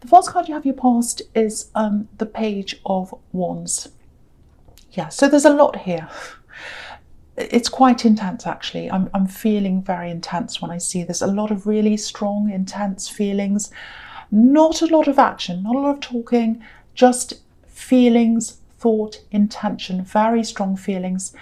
The first card you have your past is the Page of Wands. Yeah, so there's a lot here. It's quite intense, actually. I'm feeling very intense when I see this. A lot of really strong, intense feelings. Not a lot of action, not a lot of talking, just feelings, thought, intention, very strong feelings.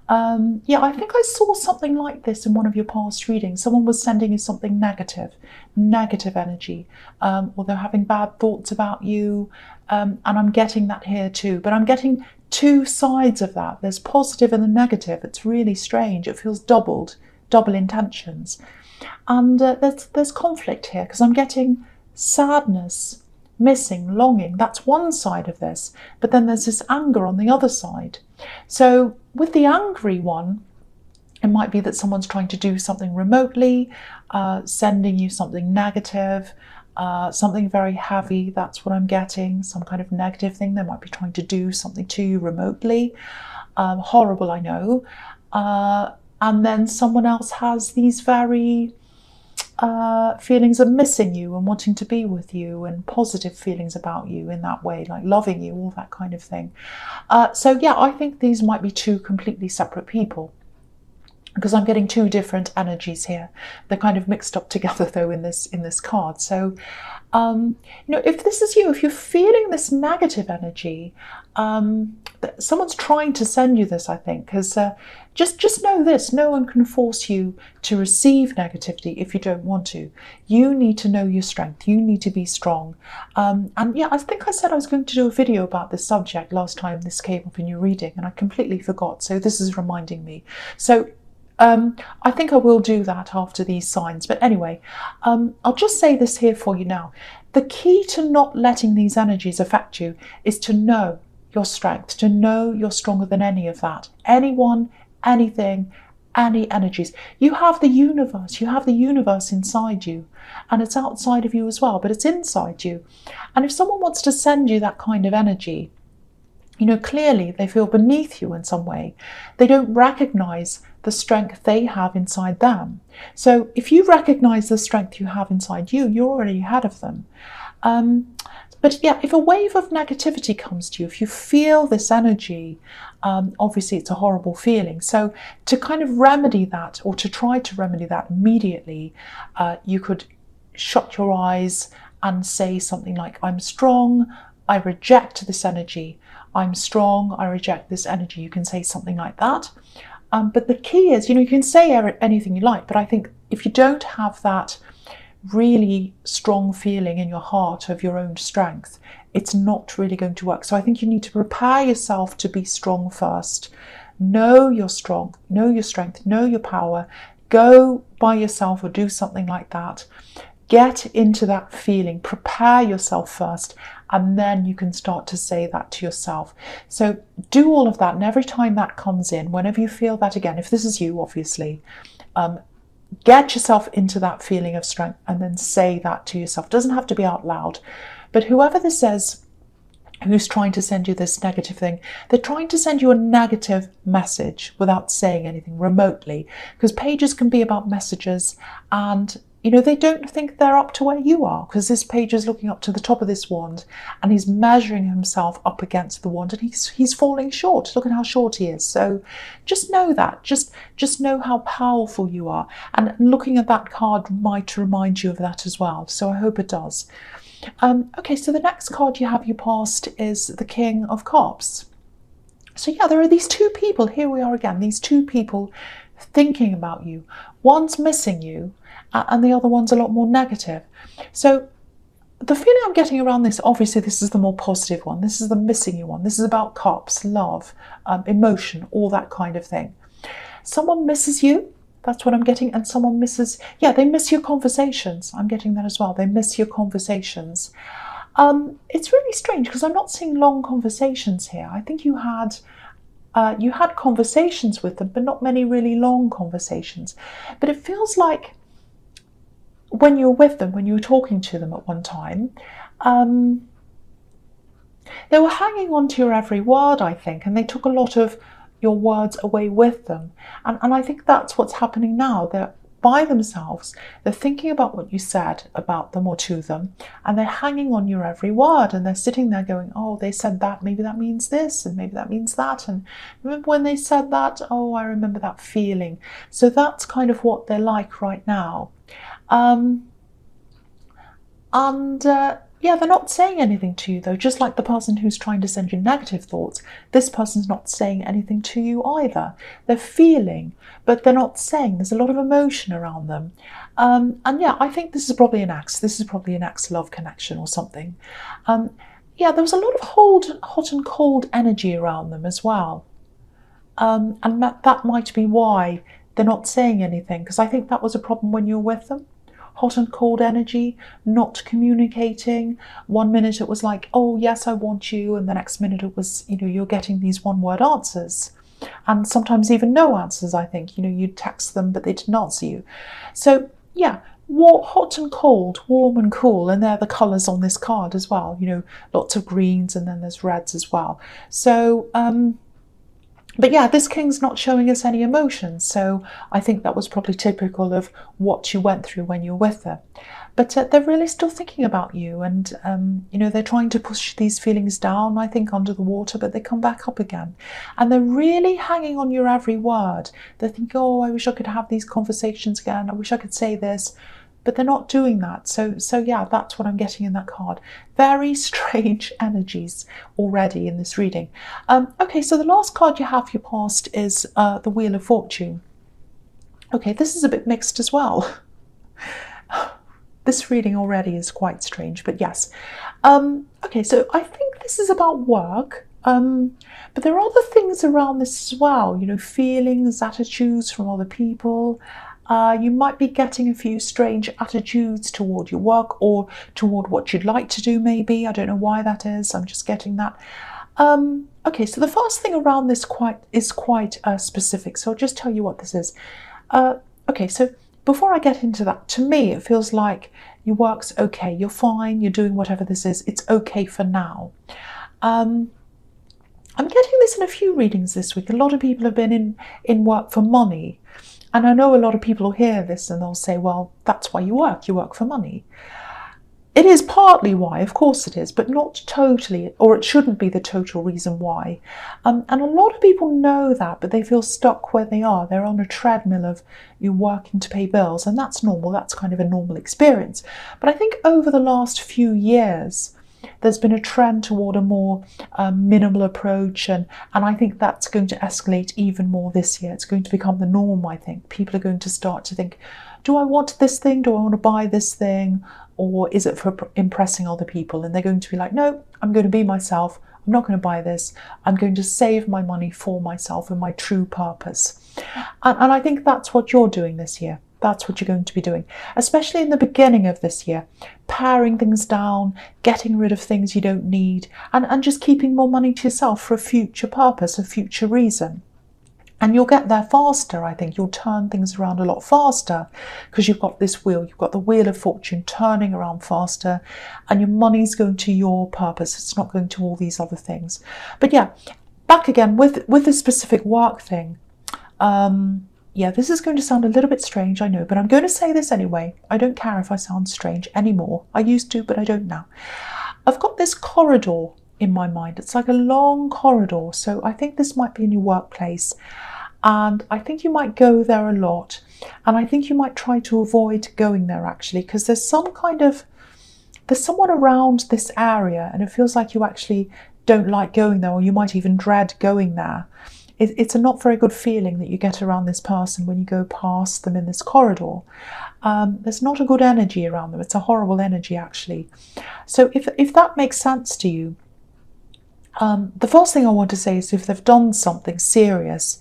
Yeah, I think I saw something like this in one of your past readings. Someone was sending you something negative energy, or they're having bad thoughts about you, and I'm getting that here too. But I'm getting two sides of that. There's positive and the negative. It's really strange. It feels double intentions. And there's conflict here, because I'm getting sadness, missing, longing. That's one side of this. But then there's this anger on the other side. So with the angry one, it might be that someone's trying to do something remotely, sending you something negative, something very heavy. That's what I'm getting, some kind of negative thing. They might be trying to do something to you remotely. Horrible, I know. And then someone else has these very feelings of missing you and wanting to be with you, and positive feelings about you in that way, like loving you, all that kind of thing. So yeah, I think these might be two completely separate people, because I'm getting two different energies here. They're kind of mixed up together though in this card. So you know, if this is you, if you're feeling this negative energy, someone's trying to send you this, I think, because just know this: no one can force you to receive negativity if you don't want to. You need to know your strength. You need to be strong. And yeah, I think I said I was going to do a video about this subject last time this came up in your reading, and I completely forgot. So this is reminding me. So I think I will do that after these signs. But anyway, I'll just say this here for you now. The key to not letting these energies affect you is to know your strength, to know you're stronger than any of that. Anyone, anything, any energies. You have the universe. You have the universe inside you, and it's outside of you as well, but it's inside you. And if someone wants to send you that kind of energy, you know, clearly they feel beneath you in some way. They don't recognize the strength they have inside them. So if you recognize the strength you have inside you, you're already ahead of them. But yeah, if a wave of negativity comes to you, if you feel this energy, obviously it's a horrible feeling. So to kind of remedy that, or to try to remedy that immediately, you could shut your eyes and say something like, I'm strong, I reject this energy. I'm strong, I reject this energy. You can say something like that. But the key is, you know, you can say anything you like, but I think if you don't have that really strong feeling in your heart of your own strength, it's not really going to work. So I think you need to prepare yourself to be strong first. Know you're strong, know your strength, know your power. Go by yourself or do something like that. Get into that feeling, prepare yourself first, and then you can start to say that to yourself. So do all of that, and every time that comes in, whenever you feel that again, if this is you, obviously, get yourself into that feeling of strength and then say that to yourself. It doesn't have to be out loud, but whoever this is who's trying to send you this negative thing, they're trying to send you a negative message without saying anything remotely, because pages can be about messages, and you know, they don't think they're up to where you are, because this page is looking up to the top of this wand and he's measuring himself up against the wand, and he's falling short. Look at how short he is. So just know that. Just know how powerful you are. And looking at that card might remind you of that as well. So I hope it does. Okay, so the next card you have your past is the King of Cups. So yeah, there are these two people. Here we are again. These two people thinking about you. One's missing you, and the other one's a lot more negative. So the feeling I'm getting around this, obviously this is the more positive one. This is the missing you one. This is about cups, love, emotion, all that kind of thing. Someone misses you. That's what I'm getting. And someone misses, yeah, they miss your conversations. I'm getting that as well. They miss your conversations. It's really strange because I'm not seeing long conversations here. I think you had conversations with them, but not many really long conversations. But it feels like when you were with them, when you were talking to them at one time, they were hanging on to your every word, I think, and they took a lot of your words away with them. And I think that's what's happening now. by themselves. They're thinking about what you said about them or to them, and they're hanging on your every word, and they're sitting there going, oh, they said that, maybe that means this, and maybe that means that, and remember when they said that? Oh, I remember that feeling. So that's kind of what they're like right now. Yeah, they're not saying anything to you though, just like the person who's trying to send you negative thoughts. This person's not saying anything to you either. They're feeling, but they're not saying. There's a lot of emotion around them. And yeah, I think this is probably an ex. This is probably an ex-love connection or something. Yeah, there was a lot of hot and cold energy around them as well. And that might be why they're not saying anything, because I think that was a problem when you were with them. Hot and cold energy, not communicating. 1 minute it was like, oh yes, I want you, and the next minute it was, you're getting these one-word answers, and sometimes even no answers. I think, you'd text them but they didn't answer you. So yeah, hot and cold, warm and cool, and they're the colours on this card as well. Lots of greens, and then there's reds as well. So but yeah, this king's not showing us any emotions, so I think that was probably typical of what you went through when you were with her. But they're really still thinking about you, and they're trying to push these feelings down, I think, under the water, but they come back up again. And they're really hanging on your every word. They think, oh, I wish I could have these conversations again, I wish I could say this. But they're not doing that. So yeah, that's what I'm getting in that card. Very strange energies already in this reading. Okay, so the last card you have for your past is the Wheel of Fortune. Okay, this is a bit mixed as well. This reading already is quite strange, but yes. Okay, so I think this is about work. But there are other things around this as well, feelings, attitudes from other people. You might be getting a few strange attitudes toward your work or toward what you'd like to do, maybe. I don't know why that is. I'm just getting that. Okay, so the first thing around this is quite specific. So I'll just tell you what this is. Okay, so before I get into that, to me, it feels like your work's okay. You're fine. You're doing whatever this is. It's okay for now. I'm getting this in a few readings this week. A lot of people have been in work for money. And I know a lot of people will hear this and they'll say, well, that's why you work for money. It is partly why, of course it is, but not totally, or it shouldn't be the total reason why. And a lot of people know that, but they feel stuck where they are. They're on a treadmill of you working to pay bills, and that's normal. That's kind of a normal experience. But I think over the last few years, there's been a trend toward a more minimal approach, and I think that's going to escalate even more this year. It's going to become the norm, I think. People are going to start to think, do I want this thing? Do I want to buy this thing? Or is it for impressing other people? And they're going to be like, no, I'm going to be myself. I'm not going to buy this. I'm going to save my money for myself and my true purpose. And I think that's what you're doing this year. That's what you're going to be doing, especially in the beginning of this year, paring things down, getting rid of things you don't need, and just keeping more money to yourself for a future purpose, a future reason. And you'll get there faster, I think. You'll turn things around a lot faster because you've got this wheel. You've got the Wheel of Fortune turning around faster, and your money's going to your purpose. It's not going to all these other things. But yeah, back again with the specific work thing. Yeah, this is going to sound a little bit strange, I know, but I'm going to say this anyway. I don't care if I sound strange anymore. I used to, but I don't now. I've got this corridor in my mind. It's like a long corridor. So I think this might be in your workplace. And I think you might go there a lot. And I think you might try to avoid going there, actually, because there's someone around this area, and it feels like you actually don't like going there, or you might even dread going there. It's a not very good feeling that you get around this person when you go past them in this corridor. There's not a good energy around them. It's a horrible energy, actually. So if that makes sense to you, the first thing I want to say is if they've done something serious,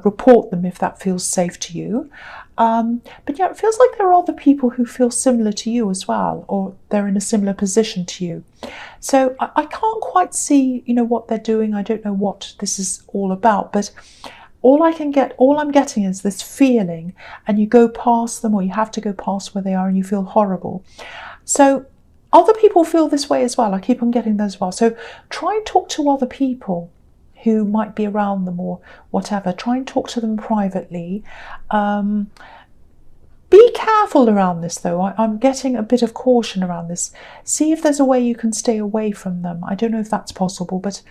report them if that feels safe to you. But yeah, it feels like there are other people who feel similar to you as well, or they're in a similar position to you. So I can't quite see, what they're doing. I don't know what this is all about, but all I'm getting is this feeling, and you go past them, or you have to go past where they are, and you feel horrible. So other people feel this way as well. I keep on getting those as well. So try and talk to other people who might be around them or whatever. Try and talk to them privately. Be careful around this though. I'm getting a bit of caution around this. See if there's a way you can stay away from them. I don't know if that's possible, but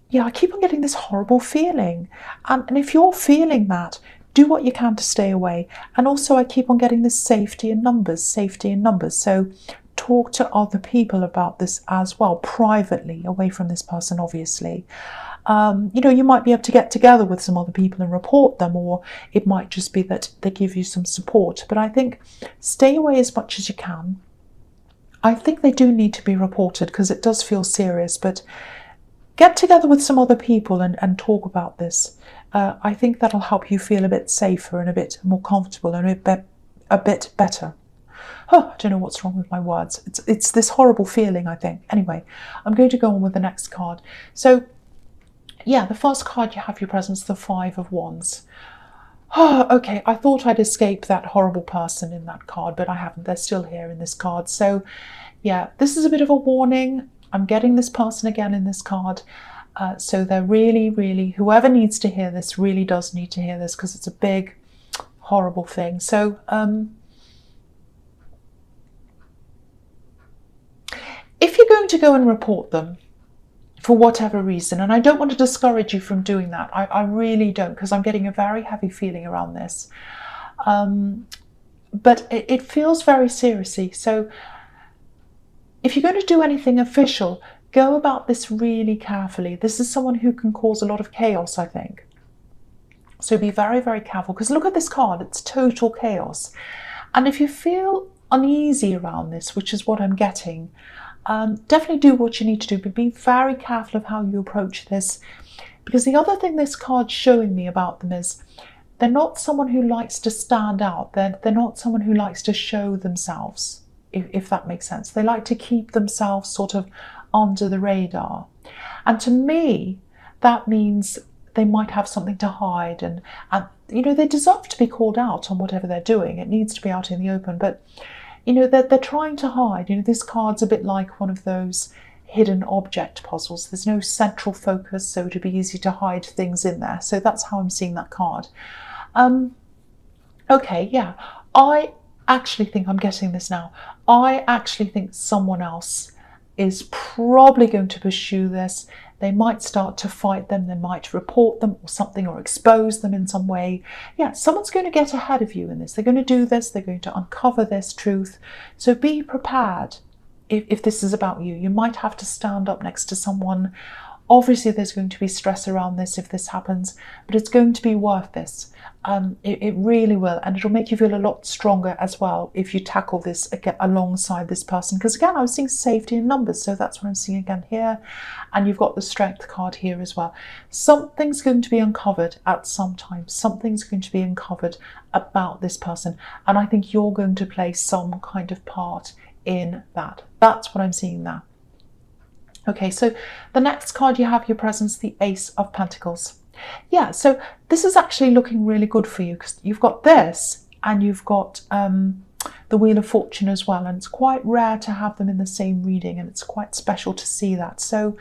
yeah, I keep on getting this horrible feeling. And if you're feeling that, do what you can to stay away. And also I keep on getting this safety in numbers, safety in numbers. So talk to other people about this as well, privately, away from this person, obviously. You know, you might be able to get together with some other people and report them, or it might just be that they give you some support. But I think stay away as much as you can. I think they do need to be reported because it does feel serious, but get together with some other people and talk about this. I think that'll help you feel a bit safer and a bit more comfortable and a bit better. Oh, I don't know what's wrong with my words. It's this horrible feeling, I think. Anyway, I'm going to go on with the next card. So, yeah, the first card you have your presence, the Five of Wands. Oh, okay, I thought I'd escape that horrible person in that card, but I haven't. They're still here in this card. So, yeah, this is a bit of a warning. I'm getting this person again in this card. So they're really, whoever needs to hear this really does need to hear this because it's a big, horrible thing. So, if you're going to go and report them, for whatever reason, and I don't want to discourage you from doing that, I really don't, because I'm getting a very heavy feeling around this. But it feels very seriously. So if you're going to do anything official, go about this really carefully. This is someone who can cause a lot of chaos, I think. So be very careful, because look at this card, it's total chaos. And if you feel uneasy around this, which is what I'm getting, definitely do what you need to do, but be very careful of how you approach this. Because the other thing this card's showing me about them is they're not someone who likes to stand out. They're not someone who likes to show themselves, if that makes sense. They like to keep themselves sort of under the radar. And to me, that means they might have something to hide, and you know, they deserve to be called out on whatever they're doing. It needs to be out in the open, but you know, they're trying to hide. You know, this card's a bit like one of those hidden object puzzles. There's no central focus, so it'd be easy to hide things in there. So that's how I'm seeing that card. Okay, yeah, I actually think I'm getting this now. I actually think someone else is probably going to pursue this. They might start to fight them, they might report them or something, or expose them in some way. Yeah, someone's going to get ahead of you in this. They're going to do this, they're going to uncover this truth. So be prepared if this is about you. You might have to stand up next to someone. Obviously, there's going to be stress around this if this happens, but it's going to be worth this. It really will, and it'll make you feel a lot stronger as well if you tackle this again alongside this person. Because again, I was seeing safety in numbers, so that's what I'm seeing again here. And you've got the Strength card here as well. Something's going to be uncovered at some time. Something's going to be uncovered about this person, and I think you're going to play some kind of part in that. That's what I'm seeing now. Okay, so the next card you have your presence, the Ace of Pentacles. Yeah, so this is actually looking really good for you, because you've got this and you've got the Wheel of Fortune as well, and it's quite rare to have them in the same reading, and it's quite special to see that. So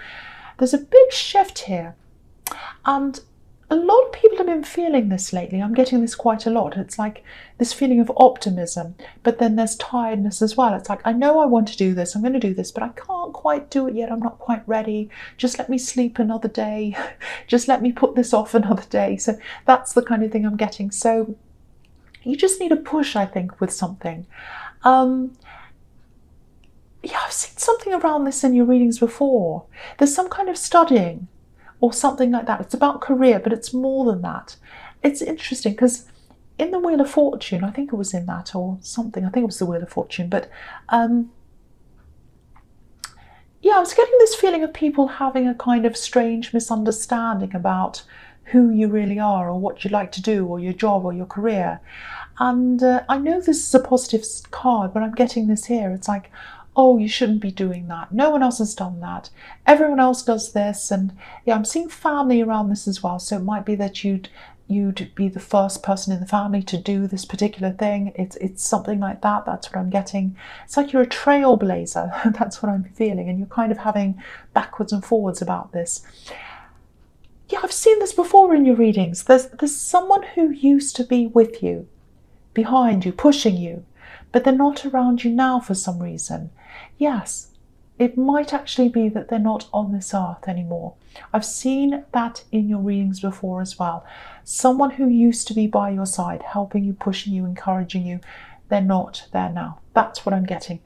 there's a big shift here, and a lot of people have been feeling this lately. I'm getting this quite a lot. It's like this feeling of optimism, but then there's tiredness as well. It's like, I know I want to do this, I'm going to do this, but I can't quite do it yet. I'm not quite ready. Just let me sleep another day. Just let me put this off another day. So that's the kind of thing I'm getting. So you just need a push, I think, with something. Yeah, I've seen something around this in your readings before. There's some kind of studying or something like that. It's about career, but it's more than that. It's interesting because in the Wheel of Fortune, I think it was in that or something, I think it was the Wheel of Fortune, but yeah, I was getting this feeling of people having a kind of strange misunderstanding about who you really are, or what you like to do, or your job, or your career. And I know this is a positive card, but I'm getting this here. It's like, oh, you shouldn't be doing that. No one else has done that. Everyone else does this. And yeah, I'm seeing family around this as well. So it might be that you'd be the first person in the family to do this particular thing. It's something like that. That's what I'm getting. It's like you're a trailblazer. That's what I'm feeling. And you're kind of having backwards and forwards about this. Yeah, I've seen this before in your readings. There's someone who used to be with you behind you, pushing you, but they're not around you now for some reason. Yes, it might actually be that they're not on this earth anymore. I've seen that in your readings before as well. Someone who used to be by your side, helping you, pushing you, encouraging you, they're not there now. That's what I'm getting.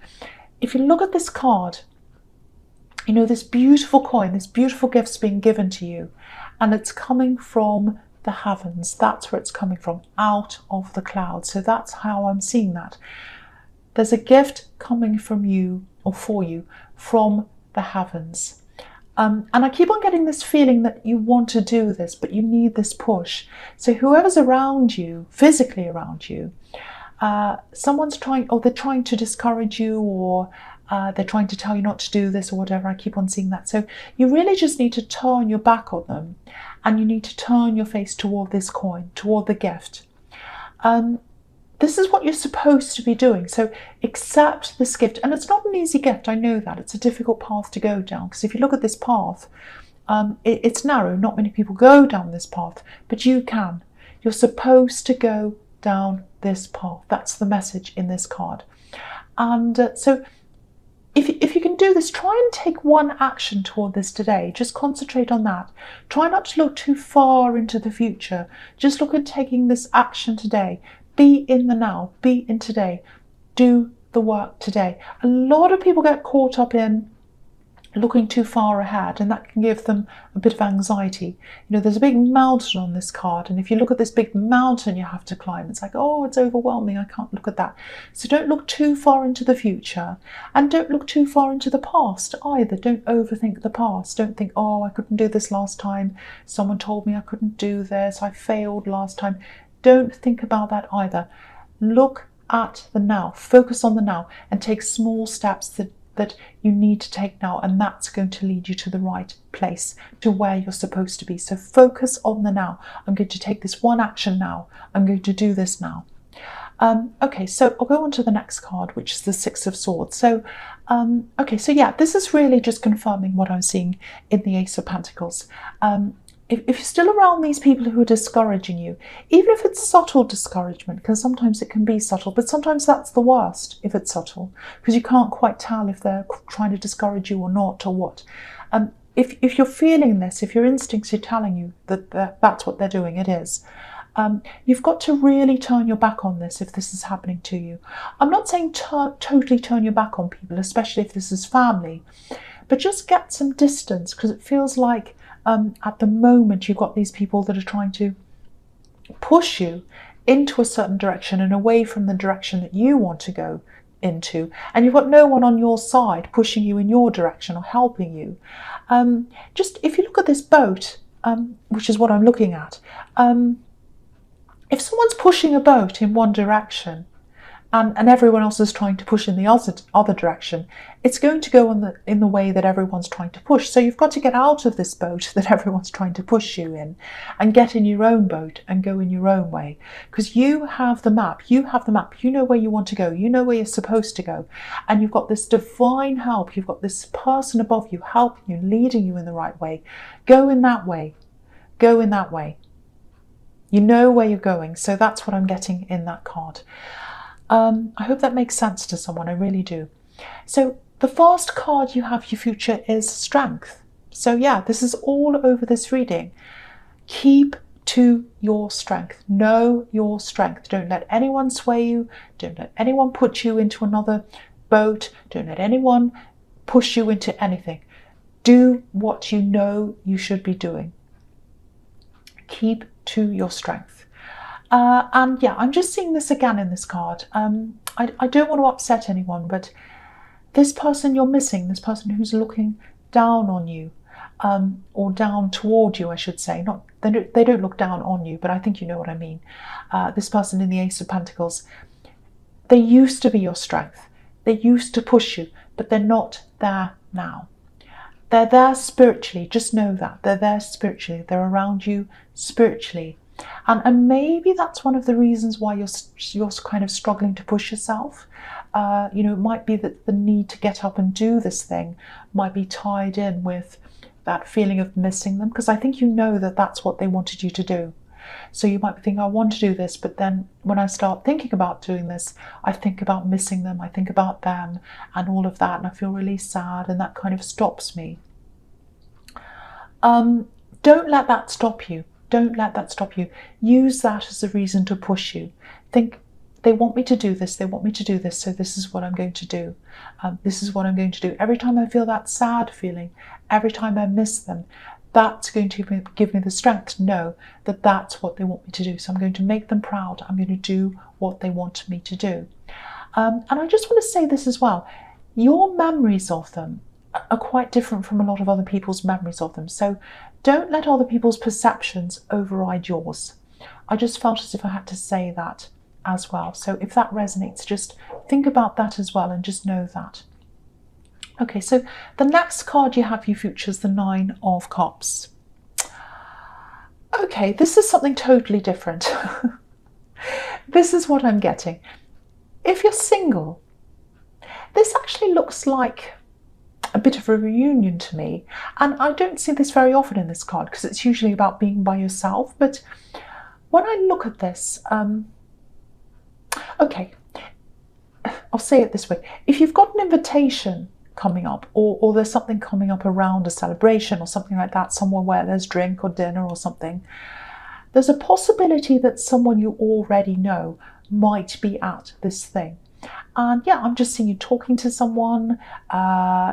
If you look at this card, you know, this beautiful coin, this beautiful gift's being given to you, and it's coming from the heavens. That's where it's coming from, out of the clouds. So that's how I'm seeing that. There's a gift coming from you, or for you, from the heavens. And I keep on getting this feeling that you want to do this, but you need this push. So whoever's around you, physically around you, someone's trying, or they're trying to discourage you, or they're trying to tell you not to do this or whatever. I keep on seeing that. So you really just need to turn your back on them, and you need to turn your face toward this coin, toward the gift. This is what you're supposed to be doing. So accept this gift. And it's not an easy gift, I know that. It's a difficult path to go down, because if you look at this path, it's narrow. Not many people go down this path, but you can. You're supposed to go down this path. That's the message in this card. And so if you can do this, try and take one action toward this today. Just concentrate on that. Try not to look too far into the future. Just look at taking this action today. Be in the now, be in today, do the work today. A lot of people get caught up in looking too far ahead, and that can give them a bit of anxiety. You know, there's a big mountain on this card, and if you look at this big mountain you have to climb, it's like, oh, it's overwhelming, I can't look at that. So don't look too far into the future, and don't look too far into the past either. Don't overthink the past. Don't think, oh, I couldn't do this last time, someone told me I couldn't do this, I failed last time. Don't think about that either. Look at the now, focus on the now, and take small steps that you need to take now, and that's going to lead you to the right place, to where you're supposed to be. So focus on the now. I'm going to take this one action now. I'm going to do this now. Okay, so I'll go on to the next card, which is the Six of Swords. So, okay, so yeah, this is really just confirming what I'm seeing in the Ace of Pentacles. If you're still around these people who are discouraging you, even if it's subtle discouragement, because sometimes it can be subtle, but sometimes that's the worst if it's subtle, because you can't quite tell if they're trying to discourage you or not, or what. If you're feeling this, if your instincts are telling you that that's what they're doing, it is. You've got to really turn your back on this if this is happening to you. I'm not saying totally turn your back on people, especially if this is family, but just get some distance, because it feels like at the moment you've got these people that are trying to push you into a certain direction and away from the direction that you want to go into, and you've got no one on your side pushing you in your direction or helping you. Just if you look at this boat, which is what I'm looking at, if someone's pushing a boat in one direction and everyone else is trying to push in the other direction, it's going to go in the way that everyone's trying to push. So you've got to get out of this boat that everyone's trying to push you in, and get in your own boat and go in your own way, because you have the map. You have the map. You know where you want to go. You know where you're supposed to go, and you've got this divine help. You've got this person above you helping you, leading you in the right way. Go in that way. Go in that way. You know where you're going. So that's what I'm getting in that card. I hope that makes sense to someone, I really do. So the first card you have, your future, is strength. So yeah, this is all over this reading. Keep to your strength. Know your strength. Don't let anyone sway you. Don't let anyone put you into another boat. Don't let anyone push you into anything. Do what you know you should be doing. Keep to your strength. And yeah, I'm just seeing this again in this card. I don't want to upset anyone, but this person you're missing, this person who's looking down on you, or down toward you, I should say. They don't look down on you, but I think you know what I mean. This person in the Ace of Pentacles, they used to be your strength. They used to push you, but they're not there now. They're there spiritually. Just know that. They're there spiritually. They're around you spiritually. And maybe that's one of the reasons why you're kind of struggling to push yourself. You know, it might be that the need to get up and do this thing might be tied in with that feeling of missing them, because I think you know that that's what they wanted you to do. So you might be thinking, I want to do this, but then when I start thinking about doing this, I think about missing them, I think about them and all of that, and I feel really sad, and that kind of stops me. Don't let that stop you. Don't let that stop you. Use that as a reason to push you. Think, they want me to do this, they want me to do this, so this is what I'm going to do. This is what I'm going to do. Every time I feel that sad feeling, every time I miss them, that's going to give me the strength to know that that's what they want me to do. So I'm going to make them proud. I'm going to do what they want me to do. And I just want to say this as well. Your memories of them are quite different from a lot of other people's memories of them. So don't let other people's perceptions override yours. I just felt as if I had to say that as well. So if that resonates, just think about that as well and just know that. Okay, so the next card you have, you features the 9 of Cups. Okay, this is something totally different. This is what I'm getting. If you're single, this actually looks like a bit of a reunion to me. And I don't see this very often in this card because it's usually about being by yourself. But when I look at this, okay, I'll say it this way. If you've got an invitation coming up, or there's something coming up around a celebration or something like that, somewhere where there's drink or dinner or something, there's a possibility that someone you already know might be at this thing. And yeah, I'm just seeing you talking to someone.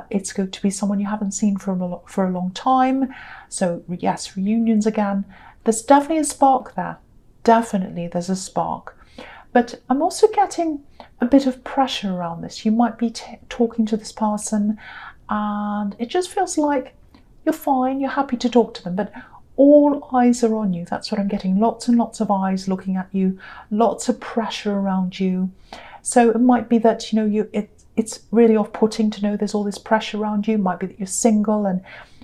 It's going to be someone you haven't seen for a long time. So yes, reunions again. There's definitely a spark there. Definitely there's a spark. But I'm also getting a bit of pressure around this. You might be talking to this person and it just feels like you're fine, you're happy to talk to them, but all eyes are on you. That's what I'm getting. Lots and lots of eyes looking at you, lots of pressure around you. So it might be that, you know, it's really off-putting to know there's all this pressure around you. It might be that you're single and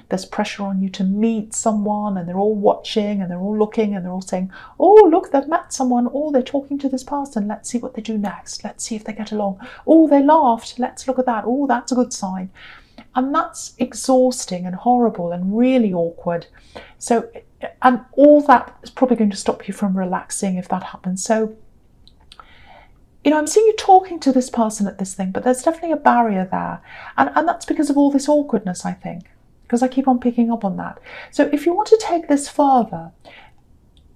there's pressure on you to meet someone, and they're all watching and they're all looking and they're all saying, oh, look, they've met someone. Oh, they're talking to this person. Let's see what they do next. Let's see if they get along. Oh, they laughed. Let's look at that. Oh, that's a good sign. And that's exhausting and horrible and really awkward. So, and all that is probably going to stop you from relaxing if that happens. So, you know, I'm seeing you talking to this person at this thing, but there's definitely a barrier there. And that's because of all this awkwardness, I think, because I keep on picking up on that. So if you want to take this further,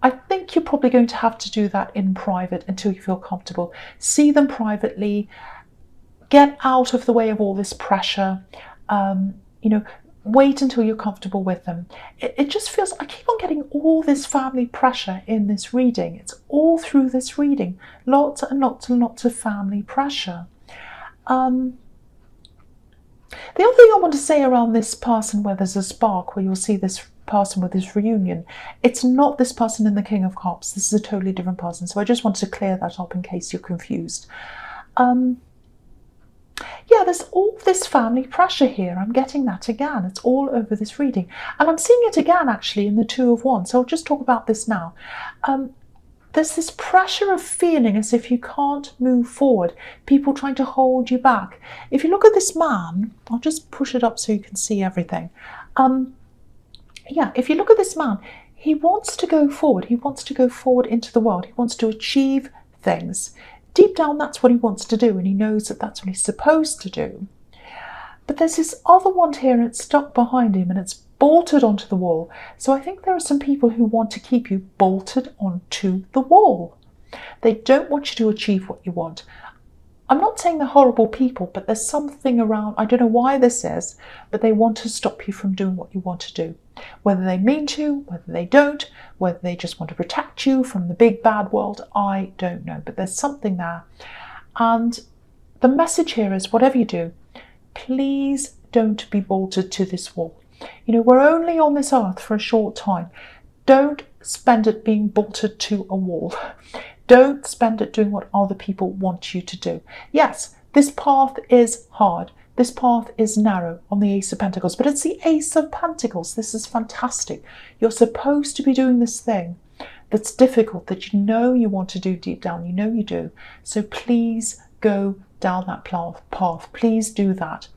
I think you're probably going to have to do that in private until you feel comfortable. See them privately, get out of the way of all this pressure, you know, wait until you're comfortable with them. It just feels, I keep on getting all this family pressure in this reading. It's all through this reading. Lots and lots and lots of family pressure. The other thing I want to say around this person where there's a spark, where you'll see this person with this reunion, it's not this person in the King of Cups. This is a totally different person. So I just want to clear that up in case you're confused. Yeah, there's all this family pressure here. I'm getting that again. It's all over this reading. And I'm seeing it again, actually, in the Two of Wands. So I'll just talk about this now. There's this pressure of feeling as if you can't move forward. People trying to hold you back. If you look at this man, I'll just push it up so you can see everything. Yeah, if you look at this man, he wants to go forward. He wants to go forward into the world. He wants to achieve things. Deep down, that's what he wants to do, and he knows that that's what he's supposed to do. But there's this other wand here, and it's stuck behind him, and it's bolted onto the wall. So I think there are some people who want to keep you bolted onto the wall. They don't want you to achieve what you want. I'm not saying they're horrible people, but there's something around, I don't know why this is, but they want to stop you from doing what you want to do. Whether they mean to, whether they don't, whether they just want to protect you from the big bad world, I don't know. But there's something there. And the message here is, whatever you do, please don't be bolted to this wall. You know, we're only on this earth for a short time. Don't spend it being bolted to a wall. Don't spend it doing what other people want you to do. Yes, this path is hard. This path is narrow on the Ace of Pentacles, but it's the Ace of Pentacles. This is fantastic. You're supposed to be doing this thing that's difficult, that you know you want to do deep down. You know you do. So please go down that path. Please do that.